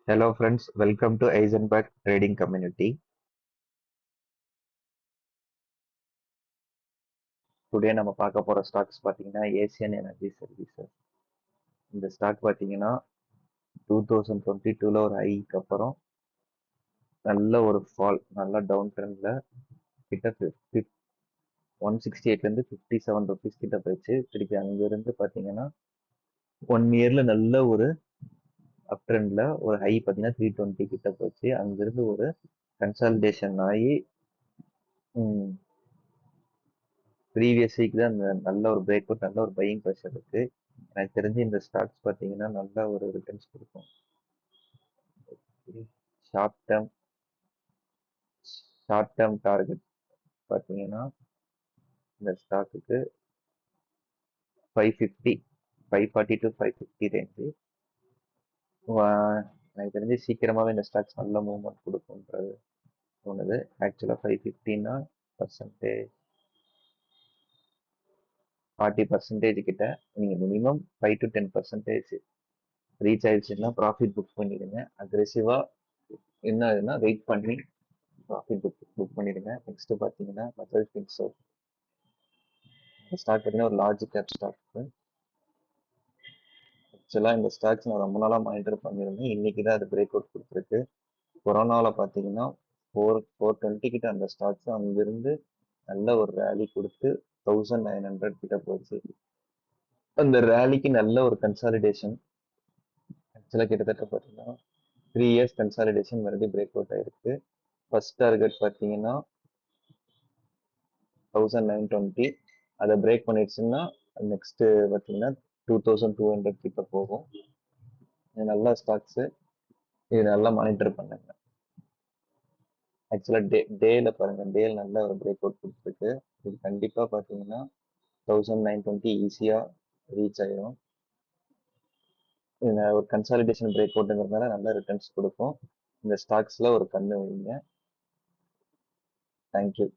Hello friends, welcome to Eisenberg Trading Community. Today நம்ம பார்க்க போற ஸ்டாக்ஸ் பார்த்தீங்கன்னா ஏசியன் எனர்ஜி சர்வீசஸ். இந்த ஸ்டாக் பார்த்தீங்கன்னா 2022ல ஒரு ஹைக்கு அப்புறம் நல்ல ஒரு ஃபால், நல்ல டவுன் ட்ரெண்ட்ல கிட்ட 168லேருந்து 57 ருபீஸ் கிட்ட போயிடுச்சு. திருப்பி அங்கிருந்து பார்த்தீங்கன்னா 1 இயர்ல நல்ல ஒரு அப் ட்ரெண்ட்ல ஒரு ஹை பார்த்தீங்கன்னா 320 கிட்ட போச்சு. அங்கிருந்து ஒரு கன்சாலிடேஷன் ஆகி ப்ரீவியஸ் வீக் தான் நல்ல ஒரு பிரேக் அவுட், நல்ல ஒரு பையிங் ப்ரெஷர் இருக்கு. எனக்கு தெரிஞ்சு இந்த ஸ்டாக்ஸ் பார்த்தீங்கன்னா நல்ல ஒரு ரிட்டர்ன்ஸ் கொடுக்கும். Short term short term target பார்த்தீங்கன்னா இந்த ஸ்டாக்குக்கு 550 540 டு 550 ரேஞ்சு. எனக்கு தெரிஞ்சு சீக்கிரமாகவே இந்த ஸ்டாக்ஸ் நல்ல மூவ்மெண்ட் கொடுக்கும்ன்றது தோணுது. ஆக்சுவலாக 550னா பர்சன்டேஜ் 40% கிட்ட நீங்கள் மினிமம் 5 டு 10% ரீச் ஆயிடுச்சுன்னா ப்ராஃபிட் புக் பண்ணிடுங்க. அக்ரெசிவாக என்ன ஆகுதுன்னா வெயிட் பண்ணி ப்ராஃபிட் புக் பண்ணிடுங்க. நெக்ஸ்ட் பார்த்தீங்கன்னா மெட்டல் ஃபின்சோ ஸ்டாக் பார்த்தீங்கன்னா ஒரு லார்ஜ் கேப் ஸ்டாக். ஆக்சுவலாக இந்த ஸ்டாக்ஸ் நான் ரொம்ப நாளாக மானிட்டர் பண்ணியிருந்தேன். இன்னைக்கு தான் அது பிரேக் அவுட் கொடுத்துருக்கு. கொரோனாவில் பார்த்தீங்கன்னா 420 கிட்ட அந்த ஸ்டாக்ஸ் அங்கிருந்து நல்ல ஒரு ரேலி கொடுத்து 1900 கிட்ட போச்சு. அந்த ரேலிக்கு நல்ல ஒரு கன்சாலிடேஷன். ஆக்சுவலாக கிட்டத்தட்ட பார்த்தீங்கன்னா 3 இயர்ஸ் கன்சாலிடேஷன் மறுபடியும் பிரேக் அவுட் ஆயிருக்கு. ஃபர்ஸ்ட் டார்கெட் பார்த்தீங்கன்னா 1920. அதை பிரேக் பண்ணிடுச்சுன்னா நெக்ஸ்ட் பார்த்தீங்கன்னா 2200 கிட்ட போகும். இது நல்ல ஸ்டாக்ஸ், இது நல்லா மானிட்டர் பண்ணுங்க. ஆக்சுவலாக டேல பாருங்க, டேல நல்ல ஒரு பிரேக் அவுட் கொடுத்துருக்கு. இது கண்டிப்பாக பார்த்தீங்கன்னா 1920 ஈஸியாக ரீச் ஆயிடும். ஒரு கன்சாலிடேஷன் பிரேக் அவுட்டுங்கிறதுனால நல்ல ரிட்டர்ன்ஸ் கொடுக்கும். இந்த ஸ்டாக்ஸ்ல ஒரு கண்ணு வைங்க. தேங்க்யூ.